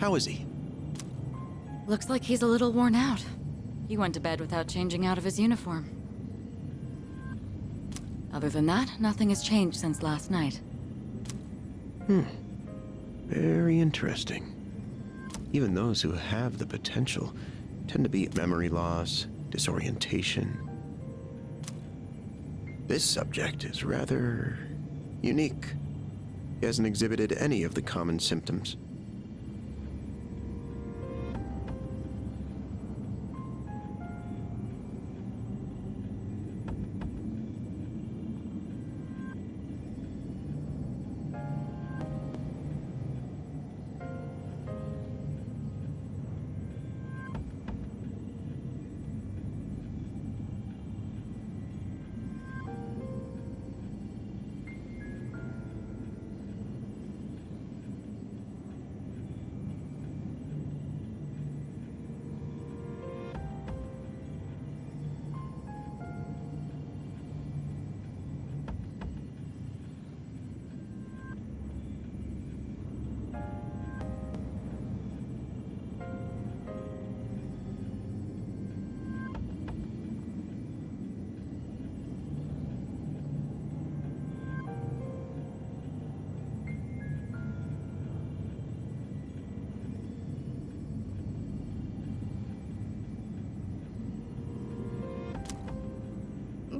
How is he? Looks like he's a little worn out. He went to bed without changing out of his uniform. Other than that, nothing has changed since last night. Very interesting. Even those who have the potential tend to be memory loss, disorientation. This subject is rather unique. He hasn't exhibited any of the common symptoms.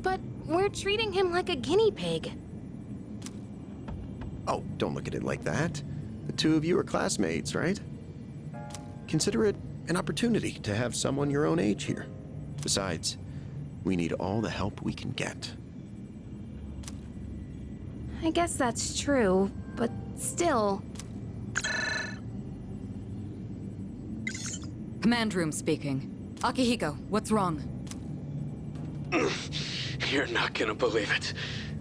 But we're treating him like a guinea pig. Oh, don't look at it like that. The two of you are classmates, right? Consider it an opportunity to have someone your own age here. Besides, we need all the help we can get. I guess that's true, but still... Command room speaking. Akihiko, what's wrong? You're not gonna believe it.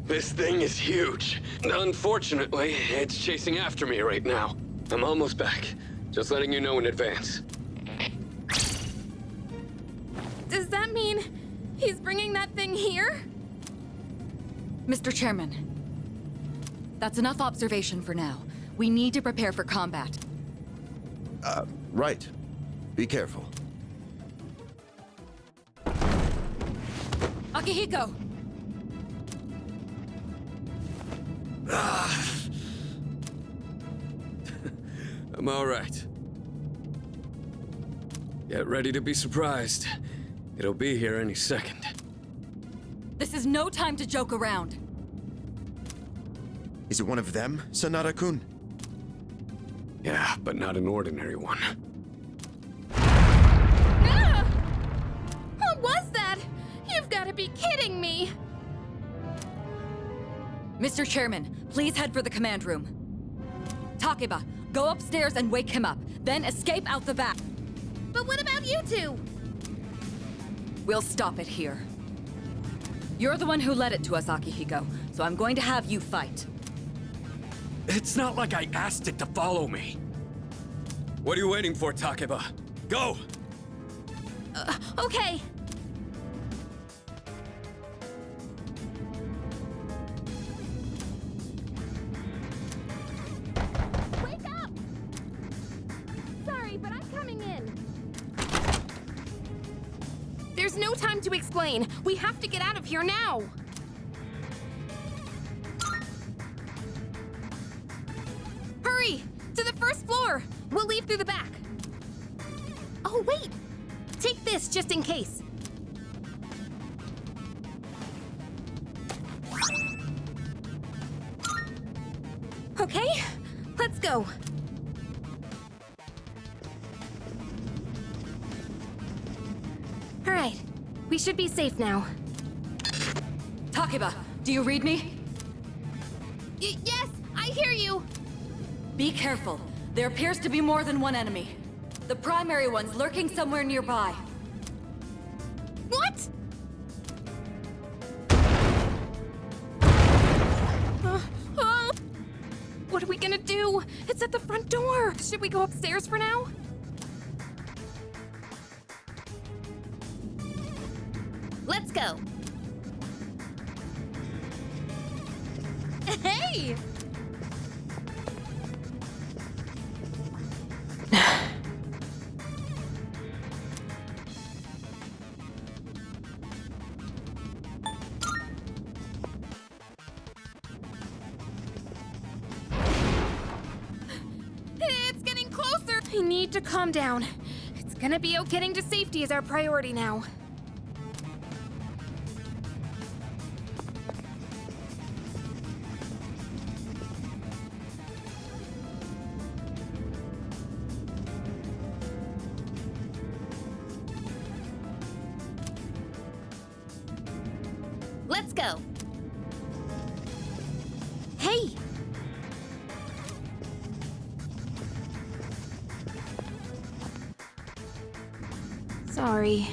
This thing is huge. Unfortunately, it's chasing after me right now. I'm almost back. Just letting you know in advance. Does that mean he's bringing that thing here? Mr. Chairman, that's enough observation for now. We need to prepare for combat. Right. Be careful. Akihiko! I'm all right. Get ready to be surprised. It'll be here any second. This is no time to joke around. Is it one of them, Sanada-kun? Yeah, but not an ordinary one. Ah! What was that? You've got to be kidding me! Mr. Chairman, please head for the command room. Takeba, go upstairs and wake him up, then escape out the back. But what about you two? We'll stop it here. You're the one who led it to us, Akihiko, so I'm going to have you fight. It's not like I asked it to follow me. What are you waiting for, Takeba? Go! Okay. Wake up! Sorry, but I'm coming in. There's no time to explain. We have to get out of here now. Hurry! To the first floor! We'll leave through the back. Oh, wait! Take this just in case. Okay, let's go. All right, we should be safe now. Takeba, do you read me? Yes, I hear you. Be careful. There appears to be more than one enemy. The primary one's lurking somewhere nearby. What? What are we gonna do? It's at the front door. Should we go upstairs for now? Let's go. Hey! I need to calm down. It's gonna be out. Getting to safety is our priority now. Let's go. Hey! Sorry.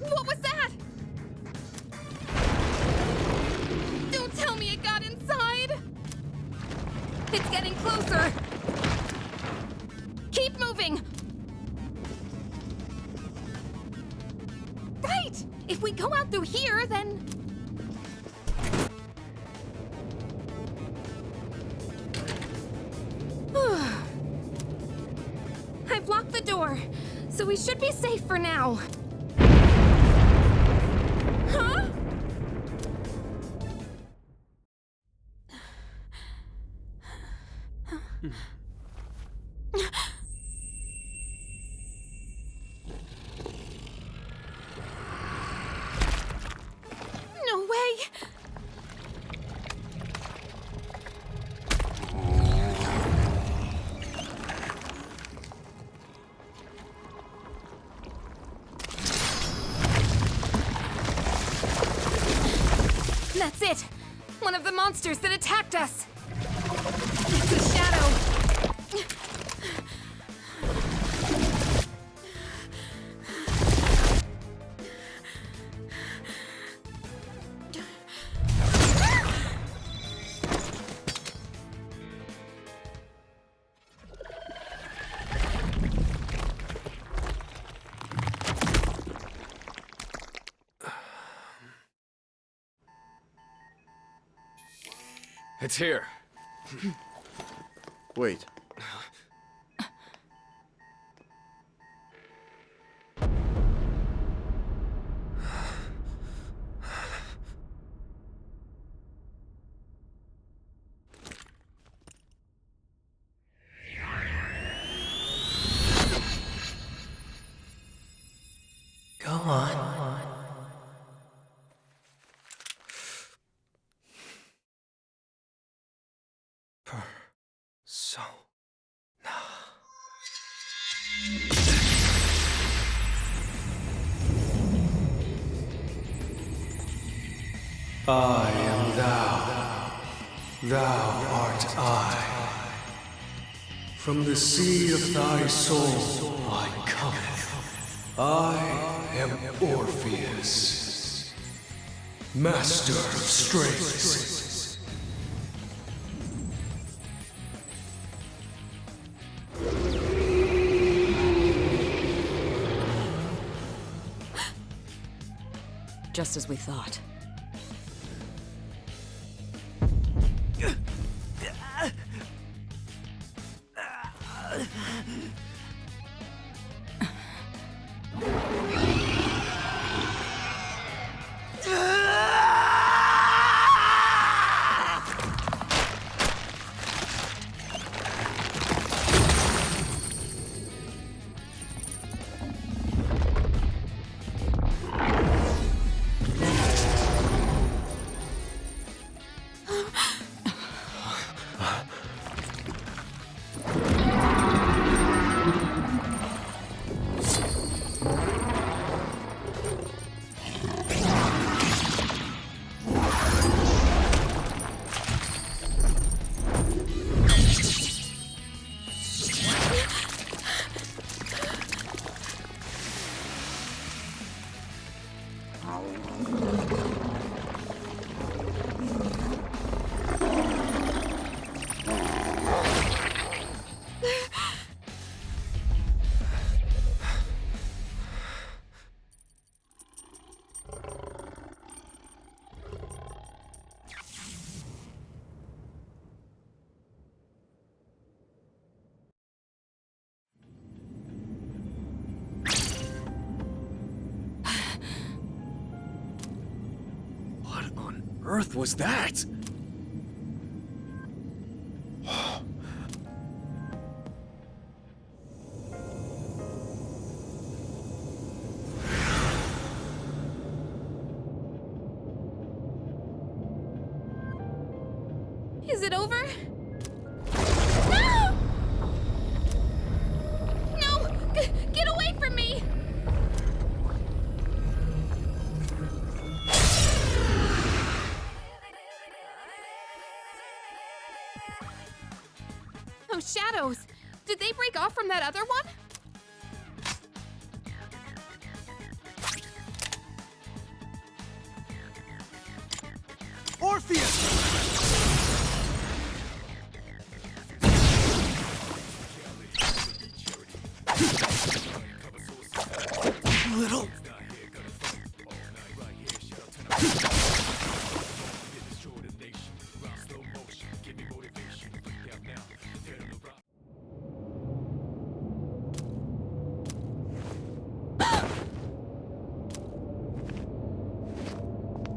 What was that? Don't tell me it got inside! It's getting closer! Keep moving! Right! If we go out through here, then... I've locked the door, so we should be safe for now. Huh? No way! That's it! One of the monsters that attacked us! It's a shadow! It's here. Wait. Go on. So. I am thou. Thou art I. From the sea of thy soul I cometh. I am Orpheus, master of strings. Just as we thought. earth was that? Is it over? No! No! Get away from me! Those shadows! Did they break off from that other one? Orpheus! Little...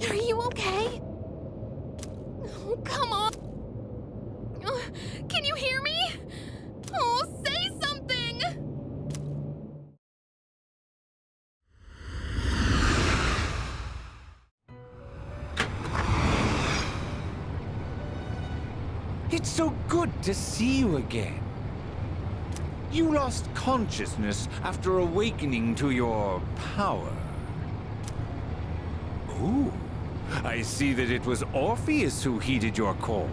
Are you okay? Oh, come on! Can you hear me? Oh, say something! It's so good to see you again. You lost consciousness after awakening to your power. Ooh, I see that it was Orpheus who heeded your call.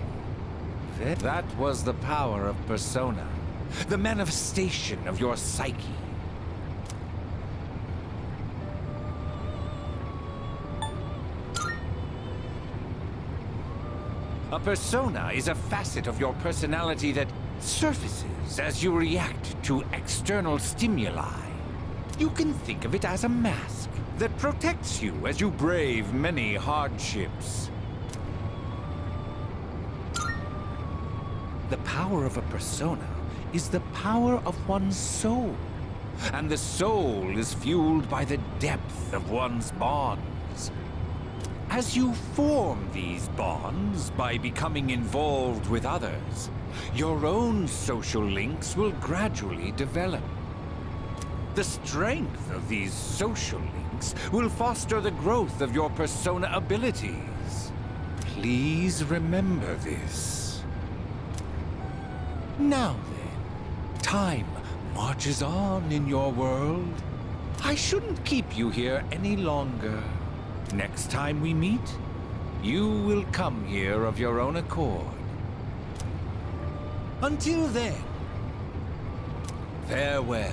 That was the power of Persona, the manifestation of your psyche. A persona is a facet of your personality that surfaces as you react to external stimuli. You can think of it as a mask that protects you as you brave many hardships. The power of a persona is the power of one's soul, and the soul is fueled by the depth of one's bonds. As you form these bonds by becoming involved with others, your own social links will gradually develop. The strength of these social links will foster the growth of your persona abilities. Please remember this. Now then, time marches on in your world. I shouldn't keep you here any longer. Next time we meet, you will come here of your own accord. Until then, farewell.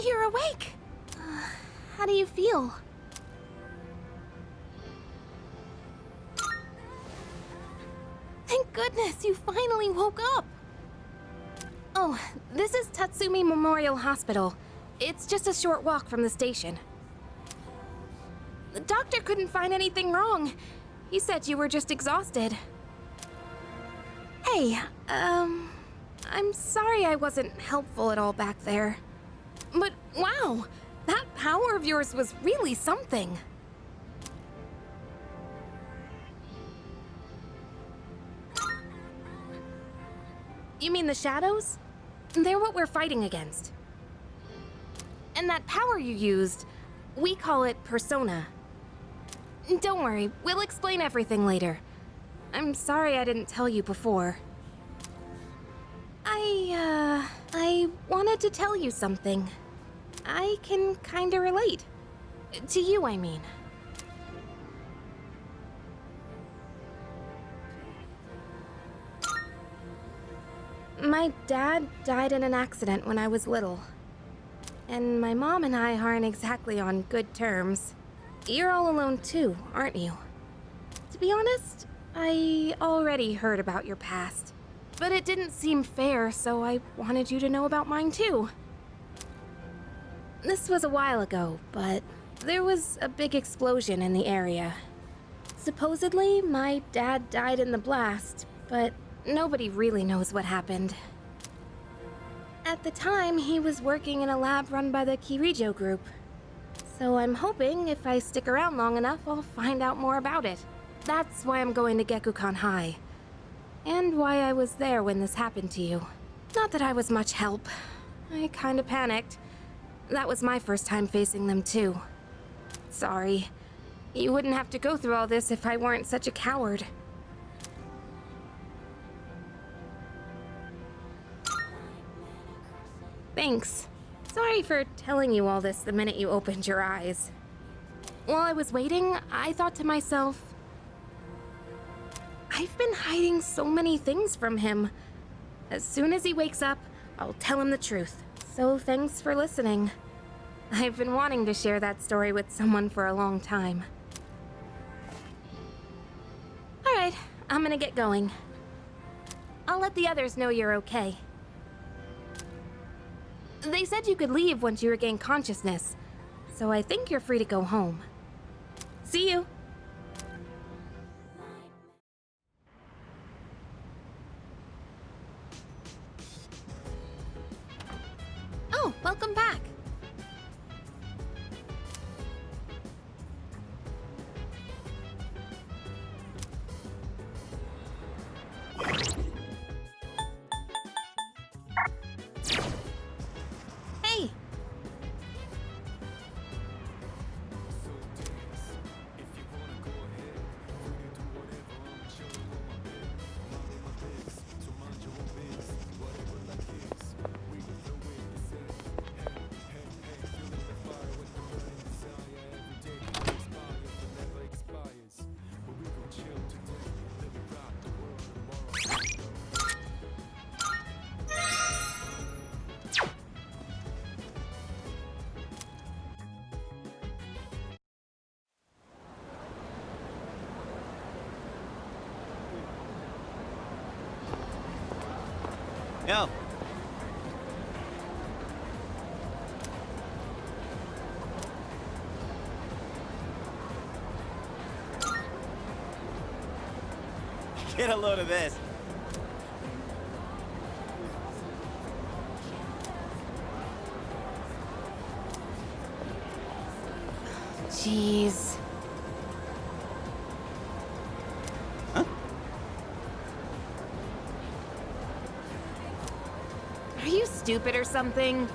You're awake! How do you feel? Thank goodness you finally woke up! Oh, this is Tatsumi Memorial Hospital. It's just a short walk from the station. The doctor couldn't find anything wrong. He said you were just exhausted. Hey, I'm sorry I wasn't helpful at all back there. But wow, that power of yours was really something. You mean the shadows? They're what we're fighting against. And that power you used, we call it Persona. Don't worry, we'll explain everything later. I'm sorry I didn't tell you before. I wanted to tell you something. I can kinda relate. To you, I mean. My dad died in an accident when I was little. And my mom and I aren't exactly on good terms. You're all alone too, aren't you? To be honest, I already heard about your past. But it didn't seem fair, so I wanted you to know about mine too. This was a while ago, but there was a big explosion in the area. Supposedly, my dad died in the blast, but nobody really knows what happened. At the time, he was working in a lab run by the Kirijo group. So I'm hoping if I stick around long enough, I'll find out more about it. That's why I'm going to Gekukan High. And why I was there when this happened to you. Not that I was much help. I kinda panicked. That was my first time facing them too. Sorry. You wouldn't have to go through all this if I weren't such a coward. Thanks. Sorry for telling you all this the minute you opened your eyes. While I was waiting, I thought to myself, I've been hiding so many things from him. As soon as he wakes up, I'll tell him the truth. So thanks for listening. I've been wanting to share that story with someone for a long time. Alright, I'm gonna get going. I'll let the others know you're okay. They said you could leave once you regain consciousness, so I think you're free to go home. See you! Oh, welcome back! Hey! Yo. Get a load of this. Jeez. Huh? Are you stupid or something?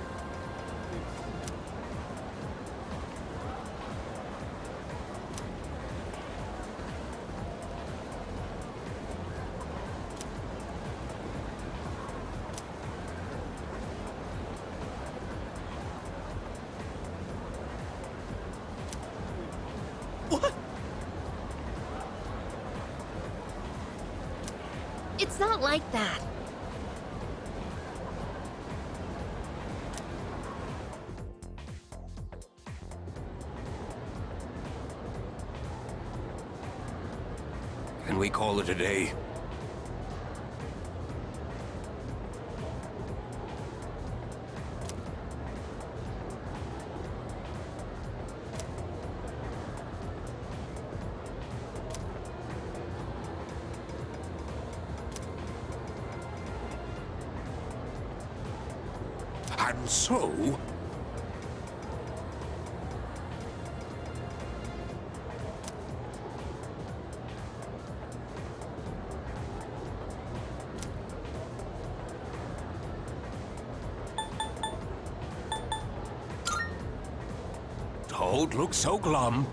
What? It's not like that. Can we call it a day? And so, don't look so glum.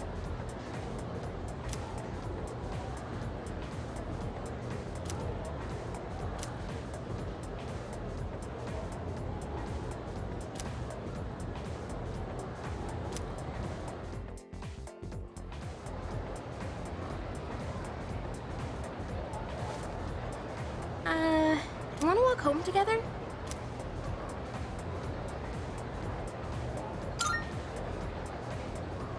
Wanna walk home together?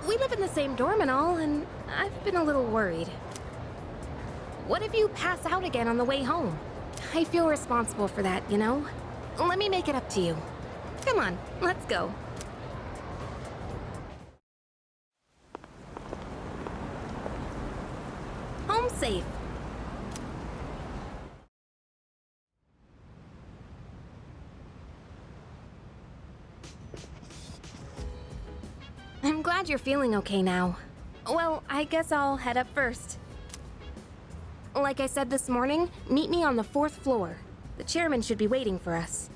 We live in the same dorm and all, and I've been a little worried. What if you pass out again on the way home? I feel responsible for that, you know? Let me make it up to you. Come on, let's go. safe. I'm glad you're feeling okay now. Well, I guess I'll head up first. Like I said this morning, meet me on the 4th floor. The chairman should be waiting for us.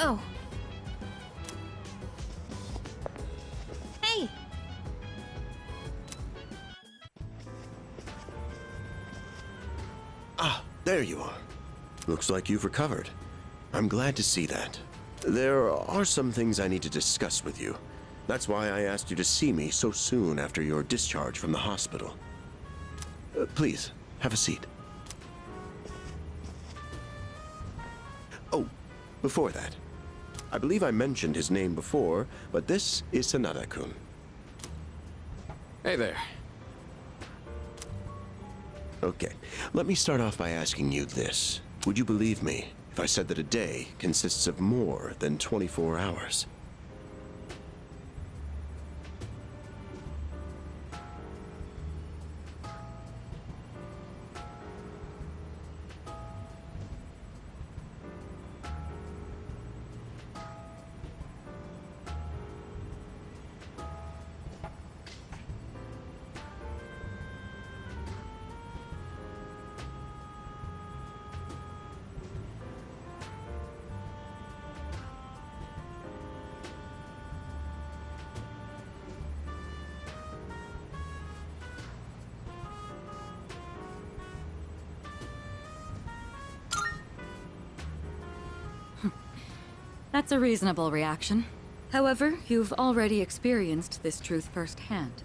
Oh. Hey! Ah, there you are. Looks like you've recovered. I'm glad to see that. There are some things I need to discuss with you. That's why I asked you to see me so soon after your discharge from the hospital. Please, have a seat. Oh, before that, I believe I mentioned his name before, but this is Sanada-kun. Hey there. Okay, let me start off by asking you this. Would you believe me if I said that a day consists of more than 24 hours? That's a reasonable reaction. However, you've already experienced this truth firsthand.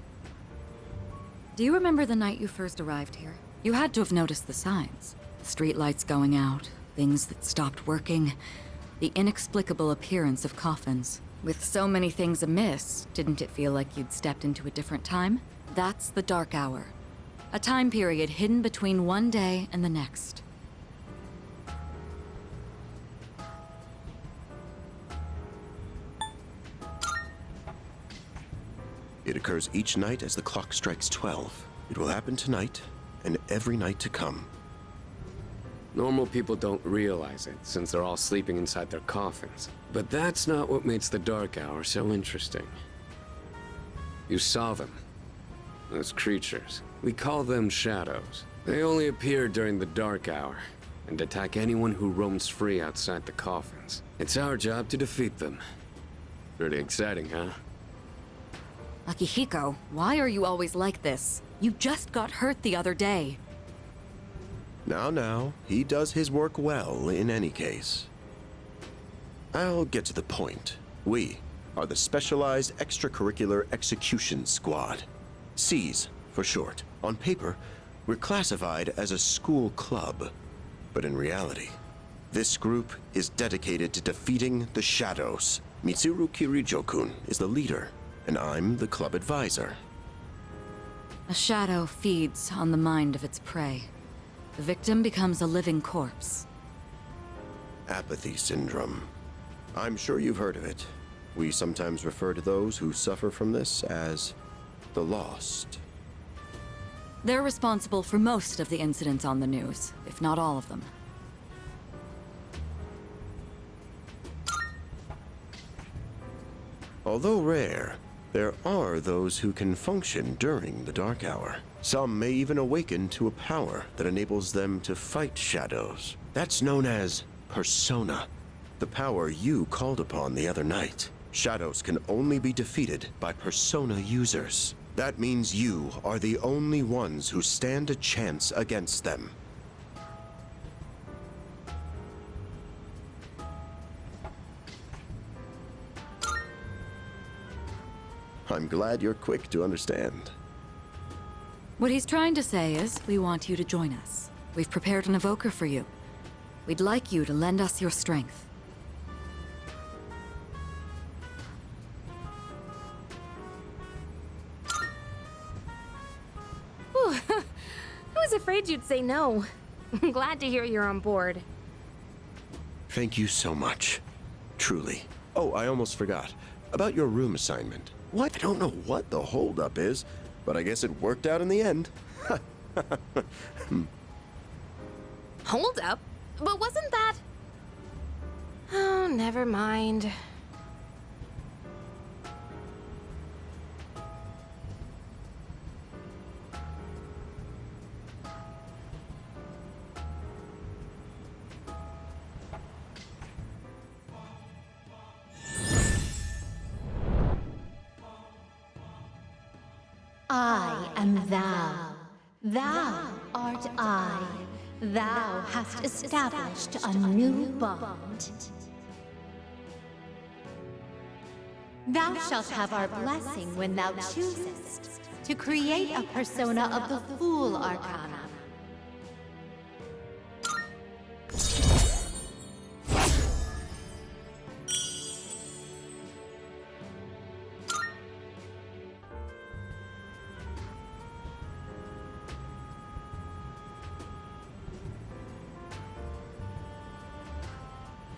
Do you remember the night you first arrived here? You had to have noticed the signs. The streetlights going out, things that stopped working, the inexplicable appearance of coffins. With so many things amiss, didn't it feel like you'd stepped into a different time? That's the Dark Hour. A time period hidden between one day and the next. It occurs each night as the clock strikes 12. It will happen tonight, and every night to come. Normal people don't realize it, since they're all sleeping inside their coffins. But that's not what makes the Dark Hour so interesting. You saw them. Those creatures. We call them shadows. They only appear during the Dark Hour, and attack anyone who roams free outside the coffins. It's our job to defeat them. Pretty exciting, huh? Akihiko, why are you always like this? You just got hurt the other day. Now, he does his work well in any case. I'll get to the point. We are the Specialized Extracurricular Execution Squad. SEAS, for short. On paper, we're classified as a school club. But in reality, this group is dedicated to defeating the Shadows. Mitsuru Kirijo-kun is the leader, and I'm the club advisor. A shadow feeds on the mind of its prey. The victim becomes a living corpse. Apathy syndrome. I'm sure you've heard of it. We sometimes refer to those who suffer from this as the Lost. They're responsible for most of the incidents on the news, if not all of them. Although rare, there are those who can function during the Dark Hour. Some may even awaken to a power that enables them to fight shadows. That's known as Persona, the power you called upon the other night. Shadows can only be defeated by Persona users. That means you are the only ones who stand a chance against them. I'm glad you're quick to understand. What he's trying to say is, we want you to join us. We've prepared an evoker for you. We'd like you to lend us your strength. Whew. I was afraid you'd say no. I'm glad to hear you're on board. Thank you so much. Truly. Oh, I almost forgot. About your room assignment. What? I don't know what the holdup is, but I guess it worked out in the end. Hold up? But wasn't that... Oh, never mind. I am thou. Thou art I. Thou hast established a new bond. Thou shalt have our blessing when thou choosest to create a persona of the Fool Arcana.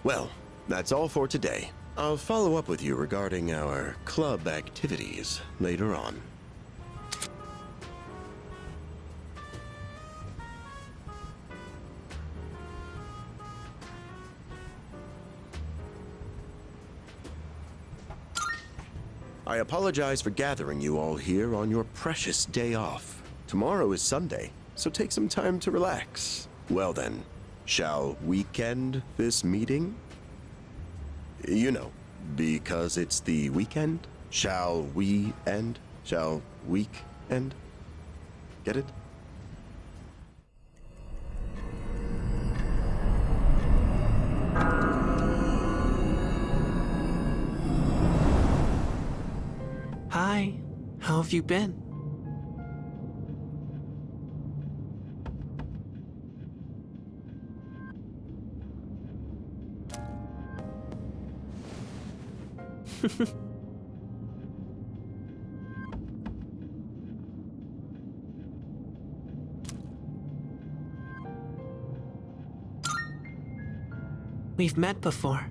Well, that's all for today. I'll follow up with you regarding our club activities later on. I apologize for gathering you all here on your precious day off. Tomorrow is Sunday, so take some time to relax. Well then, shall weekend this meeting? You know, because it's the weekend. Shall we end? Shall week end? Get it? Hi, how have you been? We've met before.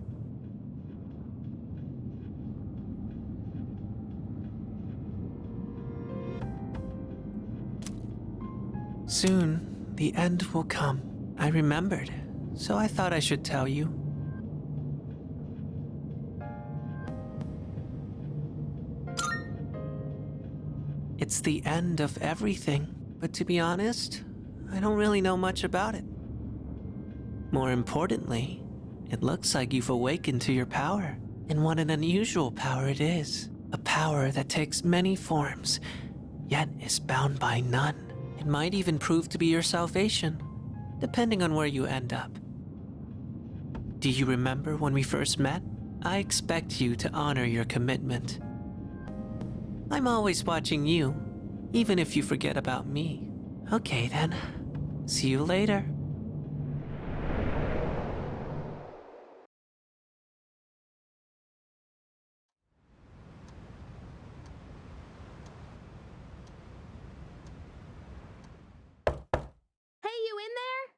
Soon, the end will come. I remembered, so I thought I should tell you. It's the end of everything, but to be honest, I don't really know much about it. More importantly, it looks like you've awakened to your power, and what an unusual power it is. A power that takes many forms, yet is bound by none. It might even prove to be your salvation, depending on where you end up. Do you remember when we first met? I expect you to honor your commitment. I'm always watching you, even if you forget about me. Okay then, see you later. Hey, you in there?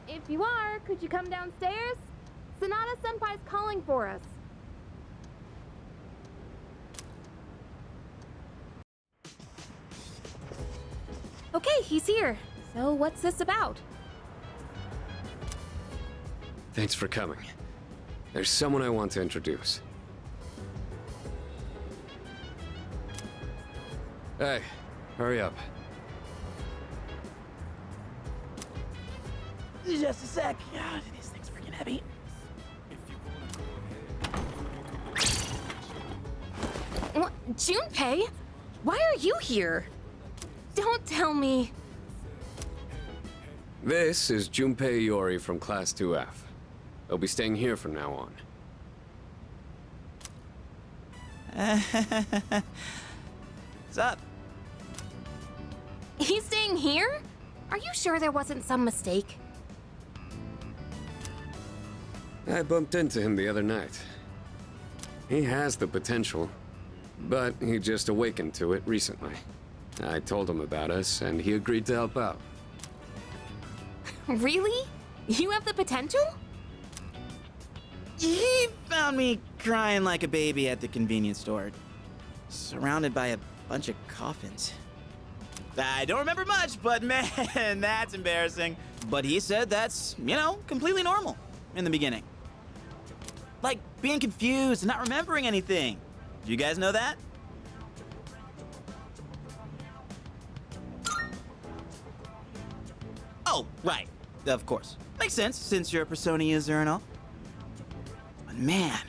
If you are, could you come downstairs? Sonata Senpai's calling for us. Okay, he's here. So what's this about? Thanks for coming. There's someone I want to introduce. Hey, hurry up. Just a sec. God, this thing's freaking heavy. Junpei? Why are you here? Don't tell me. This is Junpei Iori from Class 2F. They'll be staying here from now on. What's up? He's staying here? Are you sure there wasn't some mistake? I bumped into him the other night. He has the potential, but he just awakened to it recently. I told him about us, and he agreed to help out. Really? You have the potential? He found me crying like a baby at the convenience store, surrounded by a bunch of coffins. I don't remember much, but man, that's embarrassing. But he said that's, completely normal in the beginning. Like being confused and not remembering anything. Do you guys know that? Oh, right. Of course. Makes sense, since you're a Persona user and all. But man,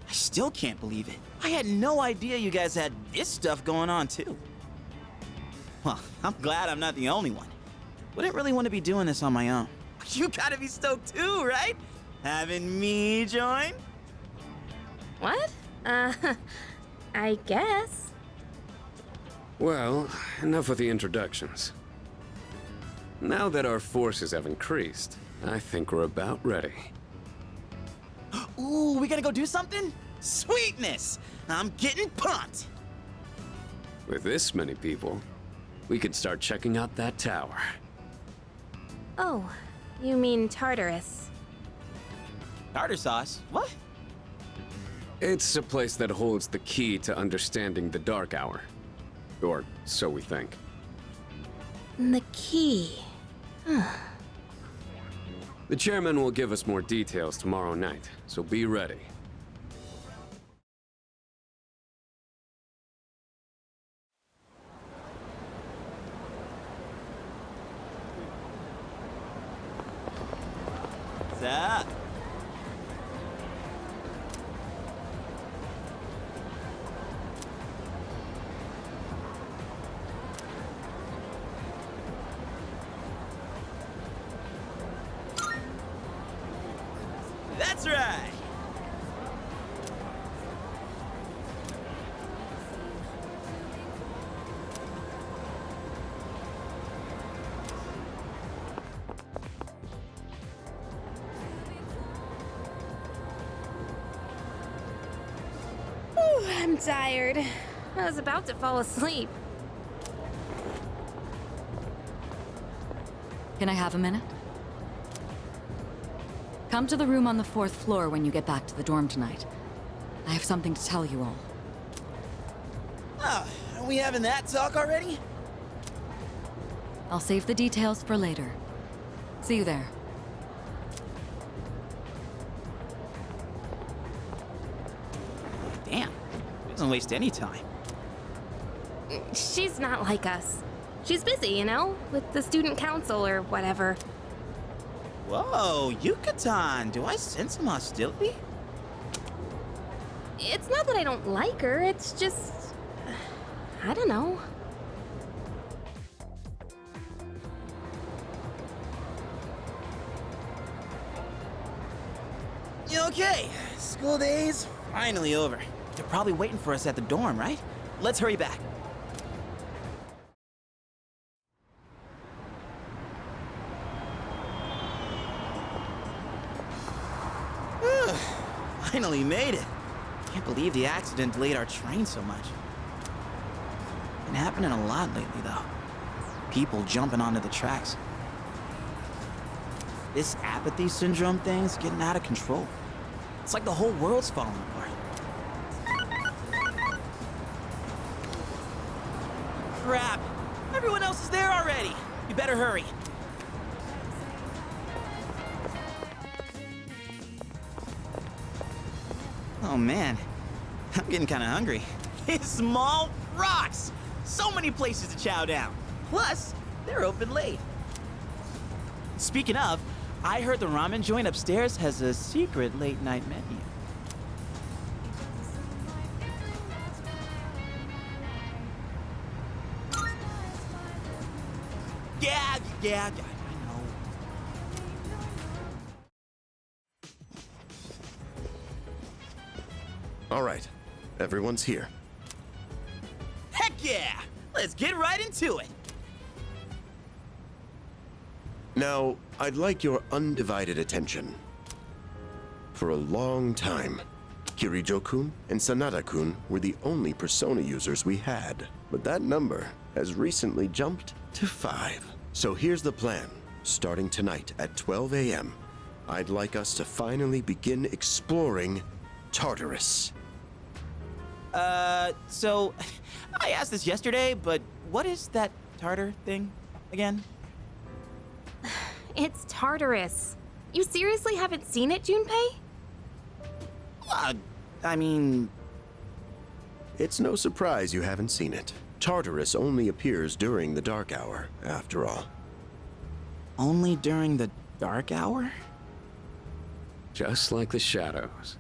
I still can't believe it. I had no idea you guys had this stuff going on, too. Well, I'm glad I'm not the only one. Wouldn't really want to be doing this on my own. You gotta be stoked too, right? Having me join? What? I guess. Well, enough with the introductions. Now that our forces have increased, I think we're about ready. Ooh, we gotta go do something? Sweetness! I'm getting pumped! With this many people, we could start checking out that tower. Oh, you mean Tartarus. Tartar sauce? What? It's a place that holds the key to understanding the Dark Hour. Or so we think. The key. The chairman will give us more details tomorrow night, so be ready. What's up? That's right! Whew, I'm tired. I was about to fall asleep. Can I have a minute? Come to the room on the 4th floor when you get back to the dorm tonight. I have something to tell you all. Oh, are we having that talk already? I'll save the details for later. See you there. Damn, doesn't waste any time. She's not like us. She's busy, with the student council or whatever. Whoa, Yucatan, do I sense some hostility? It's not that I don't like her, it's just... I don't know. Okay, school day's finally over. They're probably waiting for us at the dorm, right? Let's hurry back. Finally made it. Can't believe the accident delayed our train so much. Been happening a lot lately, though. People jumping onto the tracks. This apathy syndrome thing's getting out of control. It's like the whole world's falling apart. Crap! Everyone else is there already! We better hurry. Oh man, I'm getting kind of hungry. Small rocks! So many places to chow down. Plus, they're open late. Speaking of, I heard the ramen joint upstairs has a secret late night menu. Yeah, I know. All right, everyone's here. Heck yeah! Let's get right into it. Now, I'd like your undivided attention. For a long time, Kirijo-kun and Sanada-kun were the only Persona users we had, but that number has recently jumped to 5. So here's the plan. Starting tonight at 12 a.m., I'd like us to finally begin exploring Tartarus. So, I asked this yesterday, but what is that Tartar thing again? It's Tartarus. You seriously haven't seen it, Junpei? I mean... It's no surprise you haven't seen it. Tartarus only appears during the dark hour, after all. Only during the dark hour? Just like the shadows.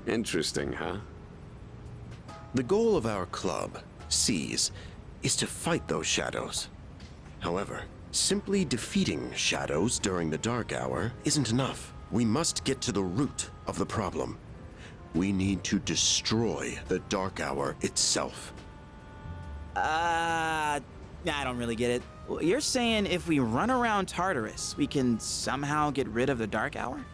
Interesting, huh? The goal of our club, Seize, is to fight those shadows. However, simply defeating shadows during the dark hour isn't enough. We must get to the root of the problem. We need to destroy the dark hour itself. I don't really get it. You're saying if we run around Tartarus, we can somehow get rid of the dark hour?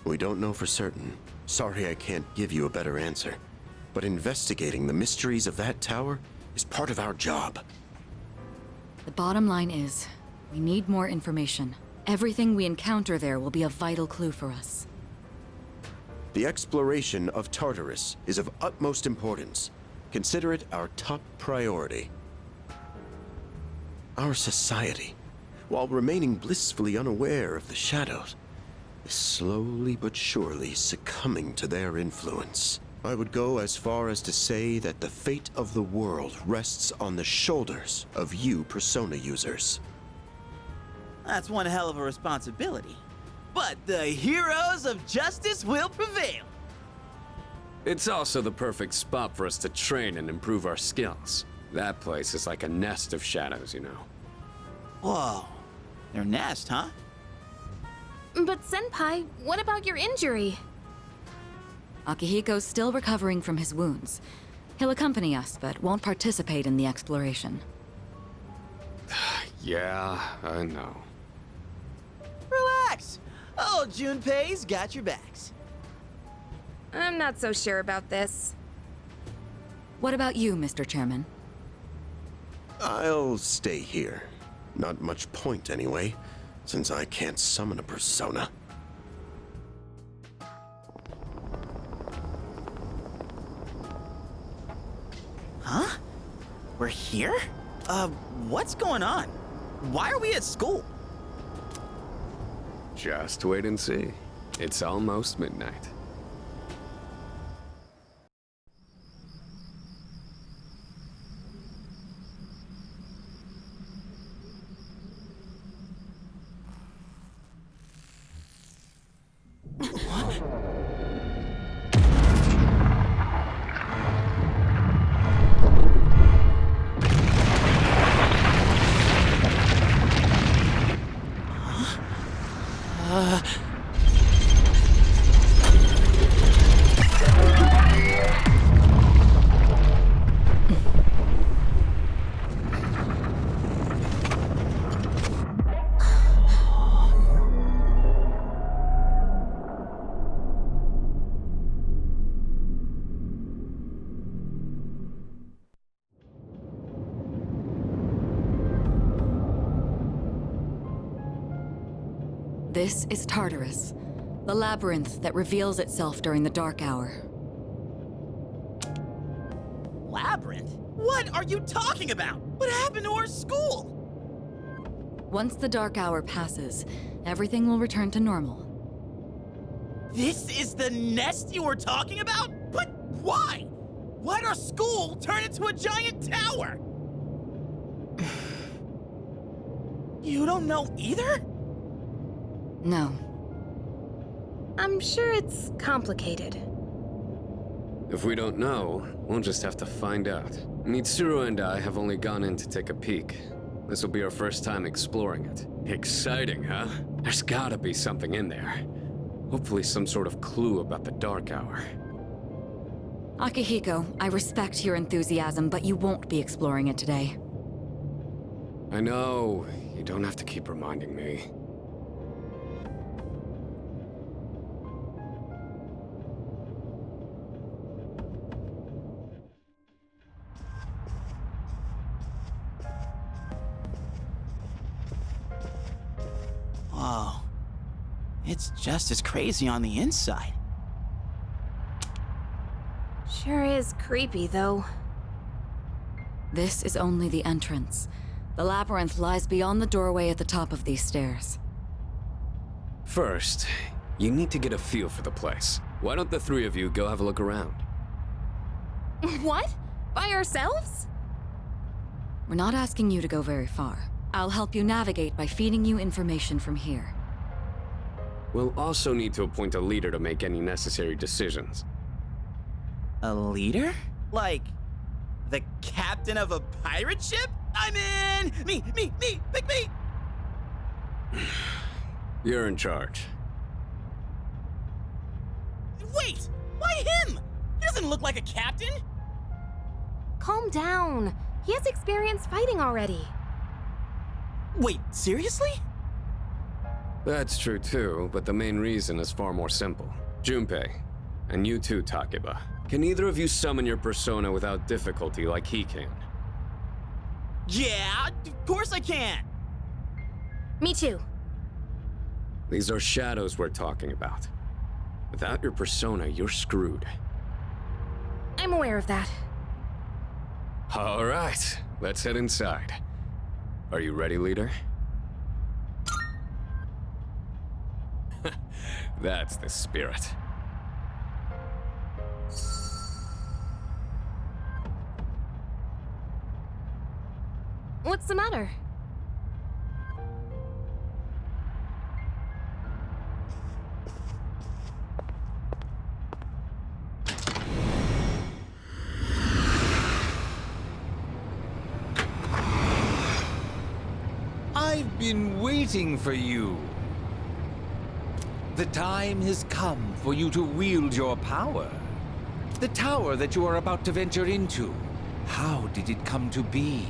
We don't know for certain. Sorry I can't give you a better answer. But investigating the mysteries of that tower is part of our job. The bottom line is, we need more information. Everything we encounter there will be a vital clue for us. The exploration of Tartarus is of utmost importance. Consider it our top priority. Our society, while remaining blissfully unaware of the shadows, is slowly but surely succumbing to their influence. I would go as far as to say that the fate of the world rests on the shoulders of you Persona users. That's one hell of a responsibility. But the heroes of justice will prevail. It's also the perfect spot for us to train and improve our skills. That place is like a nest of shadows, you know. Whoa. Their nest, huh? But Senpai, what about your injury? Akihiko's still recovering from his wounds. He'll accompany us, but won't participate in the exploration. Yeah, I know. Relax. Oh, Junpei's got your backs. I'm not so sure about this. What about you, Mr. Chairman? I'll stay here. Not much point anyway, since I can't summon a persona. Huh? We're here? What's going on? Why are we at school? Just wait and see. It's almost midnight. This is Tartarus, the labyrinth that reveals itself during the dark hour. Labyrinth? What are you talking about? What happened to our school? Once the dark hour passes, everything will return to normal. This is the nest you were talking about? But why? Why'd our school turn into a giant tower? You don't know either? No. I'm sure it's complicated. If we don't know, we'll just have to find out. Mitsuru and I have only gone in to take a peek. This will be our first time exploring it. Exciting, huh? There's gotta be something in there. Hopefully some sort of clue about the Dark Hour. Akihiko, I respect your enthusiasm, but you won't be exploring it today. I know. You don't have to keep reminding me. Whoa. It's just as crazy on the inside. Sure is creepy, though. This is only the entrance. The labyrinth lies beyond the doorway at the top of these stairs. First, you need to get a feel for the place. Why don't the three of you go have a look around? What? By ourselves? We're not asking you to go very far. I'll help you navigate by feeding you information from here. We'll also need to appoint a leader to make any necessary decisions. A leader? Like, the captain of a pirate ship? I'm in! Me! Pick me! You're in charge. Wait! Why him? He doesn't look like a captain! Calm down. He has experience fighting already. Wait, seriously? That's true too, but the main reason is far more simple. Junpei, and you too, Takeba. Can either of you summon your persona without difficulty like he can? Yeah, of course I can! Me too. These are shadows we're talking about. Without your persona, you're screwed. I'm aware of that. All right, let's head inside. Are you ready, leader? That's the spirit. What's the matter? I've been waiting for you. The time has come for you to wield your power. The tower that you are about to venture into. How did it come to be?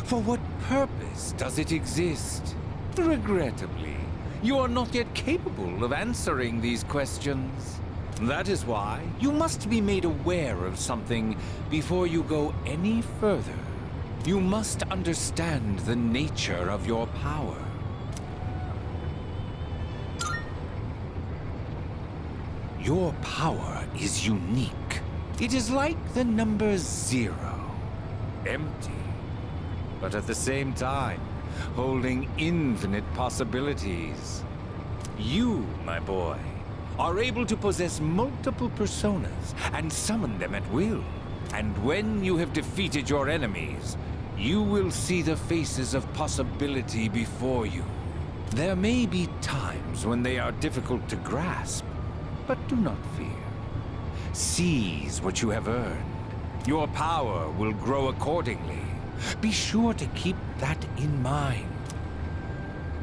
For what purpose does it exist? Regrettably, you are not yet capable of answering these questions. That is why you must be made aware of something before you go any further. You must understand the nature of your power. Your power is unique. It is like the number 0. Empty. But at the same time, holding infinite possibilities. You, my boy, are able to possess multiple personas and summon them at will. And when you have defeated your enemies, you will see the faces of possibility before you. There may be times when they are difficult to grasp, but do not fear. Seize what you have earned. Your power will grow accordingly. Be sure to keep that in mind.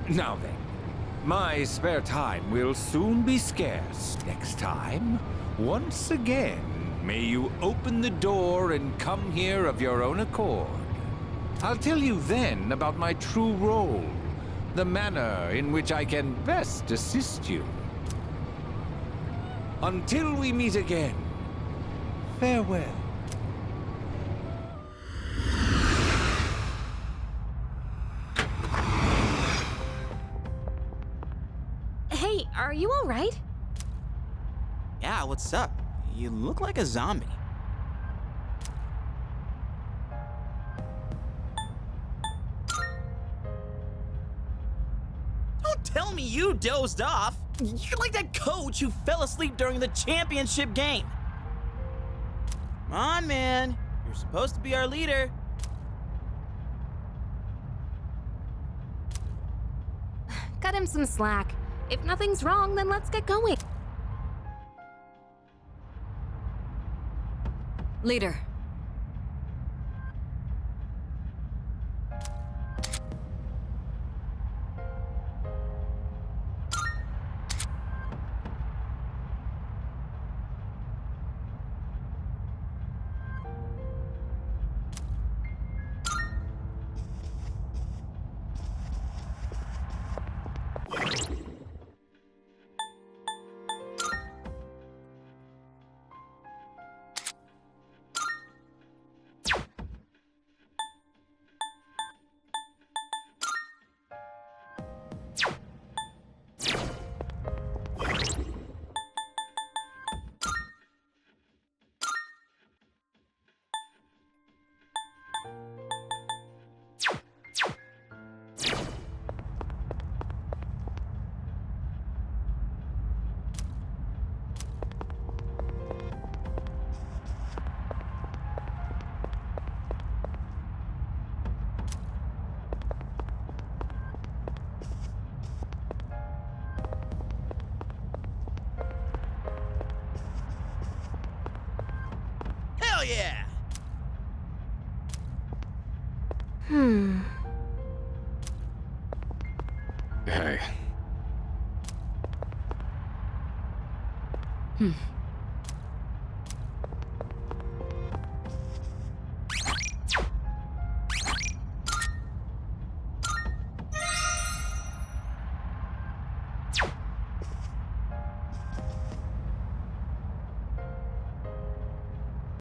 Now then, my spare time will soon be scarce. Next time, once again, may you open the door and come here of your own accord. I'll tell you then about my true role, the manner in which I can best assist you. Until we meet again, farewell. Hey, are you all right? Yeah, what's up? You look like a zombie. Don't tell me you dozed off. You're like that coach who fell asleep during the championship game. Come on, man. You're supposed to be our leader. Cut him some slack. If nothing's wrong, then let's get going. Leader. Hell yeah! Hey.